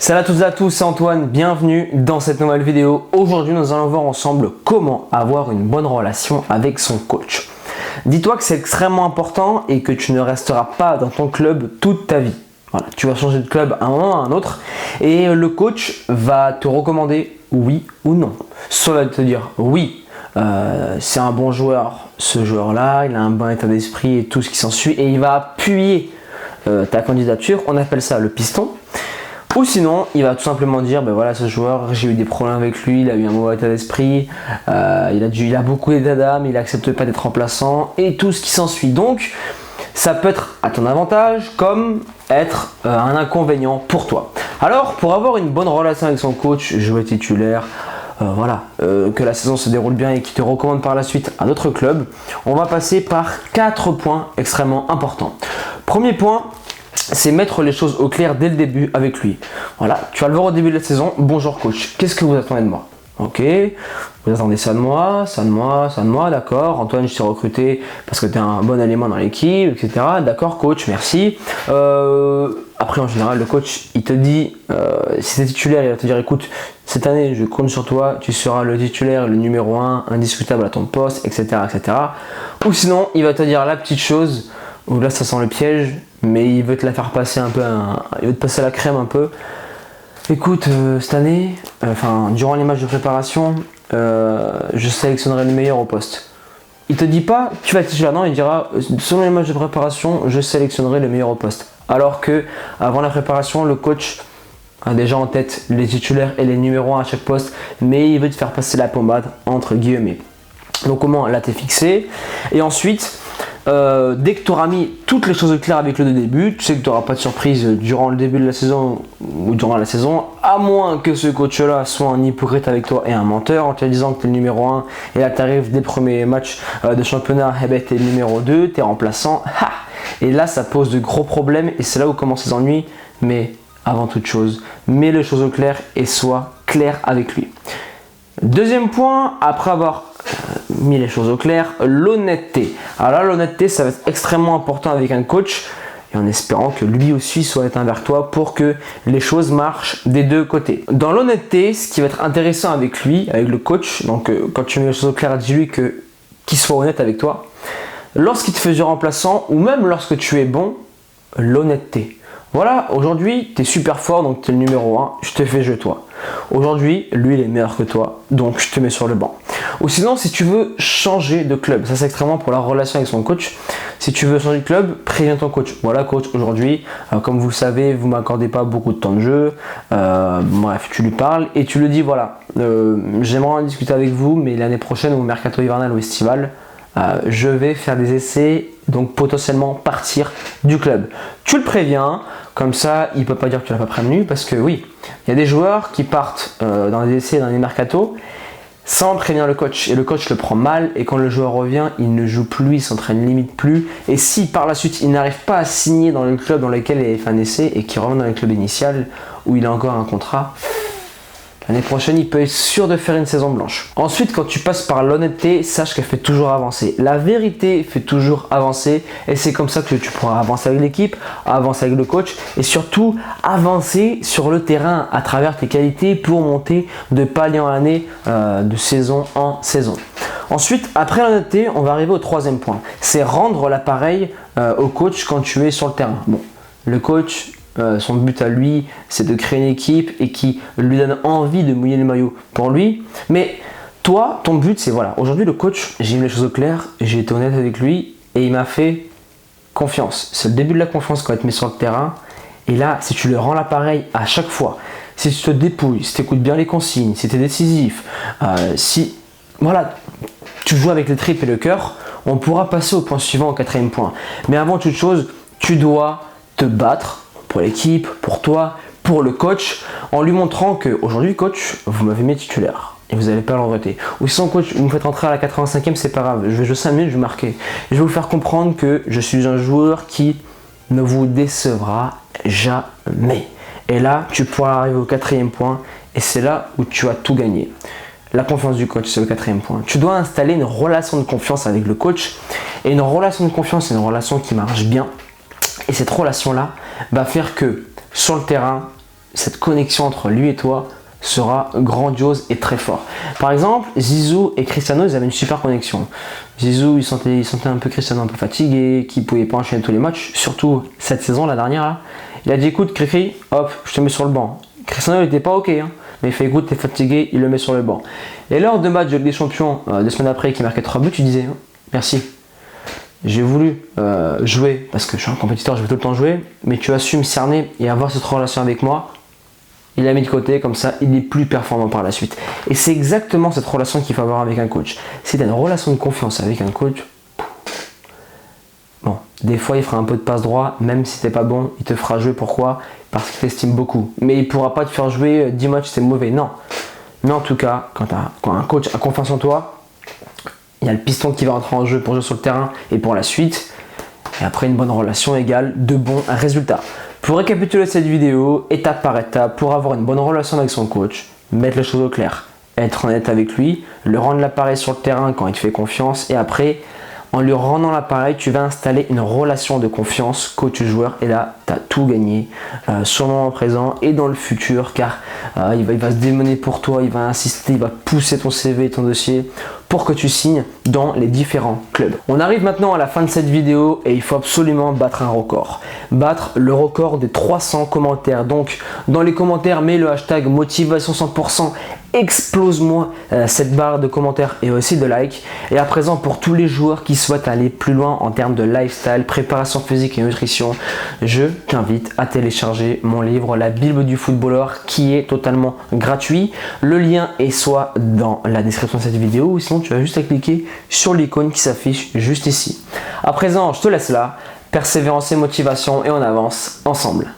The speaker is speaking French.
Salut à toutes et à tous, c'est Antoine, bienvenue dans cette nouvelle vidéo. Aujourd'hui nous allons voir ensemble comment avoir une bonne relation avec son coach. Dis-toi que c'est extrêmement important et que tu ne resteras pas dans ton club toute ta vie. Voilà, tu vas changer de club à un moment ou à un autre et le coach va te recommander oui ou non. Soit il va te dire oui, c'est un bon joueur, ce joueur-là, il a un bon état d'esprit et tout ce qui s'ensuit et il va appuyer ta candidature, on appelle ça le piston. Ou sinon, il va tout simplement dire, ben voilà, ce joueur, j'ai eu des problèmes avec lui, il a eu un mauvais état d'esprit, il a beaucoup d'état d'âme, il n'accepte pas d'être remplaçant et tout ce qui s'ensuit. Donc, ça peut être à ton avantage comme être un inconvénient pour toi. Alors, pour avoir une bonne relation avec son coach, jouer titulaire, que la saison se déroule bien et qu'il te recommande par la suite à d'autres clubs, on va passer par 4 points extrêmement importants. Premier point, c'est mettre les choses au clair dès le début avec lui. Voilà, tu vas le voir au début de la saison. Bonjour coach, qu'est-ce que vous attendez de moi? Ok, vous attendez ça de moi, d'accord. Antoine, je t'ai recruté parce que tu es un bon élément dans l'équipe, etc. D'accord coach, merci. Après en général, le coach, il te dit, si tu es titulaire, il va te dire, écoute, cette année, je compte sur toi, tu seras le titulaire, le numéro 1, indiscutable à ton poste, etc., etc. Ou sinon, il va te dire la petite chose, où là ça sent le piège, mais il veut te la faire passer un peu, il veut te passer la crème un peu. Écoute, cette année, durant les matchs de préparation, je sélectionnerai le meilleur au poste. Il te dit pas, tu vas être titulaire, non, il dira, selon les matchs de préparation, je sélectionnerai le meilleur au poste. Alors que avant la préparation, le coach a déjà en tête les titulaires et les numéros 1 à chaque poste, mais il veut te faire passer la pommade entre guillemets. Donc comment là t'es fixé, et ensuite dès que tu auras mis toutes les choses claires avec le début, tu sais que tu n'auras pas de surprise durant le début de la saison ou durant la saison, à moins que ce coach-là soit un hypocrite avec toi et un menteur en te disant que tu es le numéro 1 et là tu arrives dès le premier match de championnat, et ben tu es le numéro 2, tu es remplaçant, et là ça pose de gros problèmes et c'est là où commencent les ennuis. Mais avant toute chose, mets les choses au clair et sois clair avec lui. Deuxième point, après avoir mis les choses au clair, l'honnêteté. Alors là, l'honnêteté, ça va être extrêmement important avec un coach et en espérant que lui aussi soit honnête envers toi pour que les choses marchent des deux côtés. Dans l'honnêteté, ce qui va être intéressant avec lui, avec le coach, donc quand tu mets les choses au clair, dis-lui qu'il soit honnête avec toi. Lorsqu'il te fait du remplaçant ou même lorsque tu es bon, l'honnêteté. Voilà, aujourd'hui, tu es super fort, donc tu es le numéro 1, je te fais jouer toi. Aujourd'hui, lui, il est meilleur que toi, donc je te mets sur le banc. Ou sinon, si tu veux changer de club, ça c'est extrêmement pour la relation avec son coach. Si tu veux changer de club, préviens ton coach. Voilà coach, aujourd'hui, comme vous le savez, vous ne m'accordez pas beaucoup de temps de jeu. Bref, tu lui parles et tu lui dis, voilà, j'aimerais en discuter avec vous, mais l'année prochaine, au mercato hivernal ou estival, je vais faire des essais, donc potentiellement partir du club. Tu le préviens, comme ça il ne peut pas dire que tu l'as pas prévenu, parce que oui, il y a des joueurs qui partent dans des essais, dans des mercatos, sans prévenir le coach, et le coach le prend mal, et quand le joueur revient, il ne joue plus, il s'entraîne limite plus, et si par la suite il n'arrive pas à signer dans le club dans lequel il a fait un essai, et qu'il revient dans le club initial, où il a encore un contrat, l'année prochaine, il peut être sûr de faire une saison blanche. Ensuite, quand tu passes par l'honnêteté, sache qu'elle fait toujours avancer. La vérité fait toujours avancer et c'est comme ça que tu pourras avancer avec l'équipe, avancer avec le coach et surtout avancer sur le terrain à travers tes qualités pour monter de palier en année, de saison en saison. Ensuite, après l'honnêteté, on va arriver au troisième point. C'est rendre l'appareil au coach quand tu es sur le terrain. Bon, le coach... son but à lui, c'est de créer une équipe et qui lui donne envie de mouiller le maillot pour lui. Mais toi, ton but, c'est voilà. Aujourd'hui, le coach, j'ai mis les choses au clair, j'ai été honnête avec lui et il m'a fait confiance. C'est le début de la confiance quand il te met sur le terrain. Et là, si tu le rends l'appareil à chaque fois, si tu te dépouilles, si tu écoutes bien les consignes, si tu es décisif, si voilà, tu joues avec les tripes et le cœur, on pourra passer au point suivant, au quatrième point. Mais avant toute chose, tu dois te battre pour l'équipe, pour toi, pour le coach, en lui montrant que aujourd'hui coach, vous m'avez mis titulaire et vous n'allez pas le regretter. Ou sinon coach, vous me faites rentrer à la 85e, c'est pas grave, je vais jouer 5 minutes, je vais marquer. Je vais vous faire comprendre que je suis un joueur qui ne vous décevra jamais. Et là, tu pourras arriver au quatrième point et c'est là où tu as tout gagné. La confiance du coach, c'est le quatrième point. Tu dois installer une relation de confiance avec le coach et une relation de confiance, c'est une relation qui marche bien. Et cette relation-là va faire que sur le terrain, cette connexion entre lui et toi sera grandiose et très fort. Par exemple, Zizou et Cristiano, ils avaient une super connexion. Zizou, il sentait un peu Cristiano un peu fatigué, qui pouvait pas enchaîner tous les matchs, surtout cette saison, la dernière là. Il a dit écoute, Cricri, hop, je te mets sur le banc. Cristiano, il était pas ok, hein, mais il fait écoute, t'es fatigué, il le met sur le banc. Et lors de matchs de Ligue des Champions, 2 semaines après, qui marquait 3 buts, tu disais merci. J'ai voulu jouer parce que je suis un compétiteur, je veux tout le temps jouer, mais tu as su me cerner et avoir cette relation avec moi. Il l'a mis de côté, comme ça, il est plus performant par la suite. Et c'est exactement cette relation qu'il faut avoir avec un coach. Si tu as une relation de confiance avec un coach, bon, des fois il fera un peu de passe droit, même si t'es pas bon, il te fera jouer. Pourquoi? Parce qu'il t'estime beaucoup. Mais il pourra pas te faire jouer 10 matchs, c'est mauvais, non. Mais en tout cas, quand un coach a confiance en toi, il y a le piston qui va rentrer en jeu pour jouer sur le terrain et pour la suite. Et après, une bonne relation égale de bons résultats. Pour récapituler cette vidéo, étape par étape, pour avoir une bonne relation avec son coach, mettre les choses au clair, être honnête avec lui, le rendre l'appareil sur le terrain quand il te fait confiance et après, en lui rendant l'appareil, tu vas installer une relation de confiance coach-joueur et là, tu as tout gagné sur le moment présent et dans le futur car il va se démener pour toi, il va insister, il va pousser ton CV et ton dossier pour que tu signes dans les différents clubs. On arrive maintenant à la fin de cette vidéo et il faut absolument battre un record. Battre le record des 300 commentaires. Donc dans les commentaires, mets le hashtag motivation 100%, explose-moi cette barre de commentaires et aussi de likes. Et à présent, pour tous les joueurs qui souhaitent aller plus loin en termes de lifestyle, préparation physique et nutrition, je t'invite à télécharger mon livre La Bible du footballeur qui est totalement gratuit. Le lien est soit dans la description de cette vidéo ou sinon tu vas juste à cliquer sur l'icône qui s'affiche juste ici. À présent, je te laisse là. Persévérance et motivation et on avance ensemble.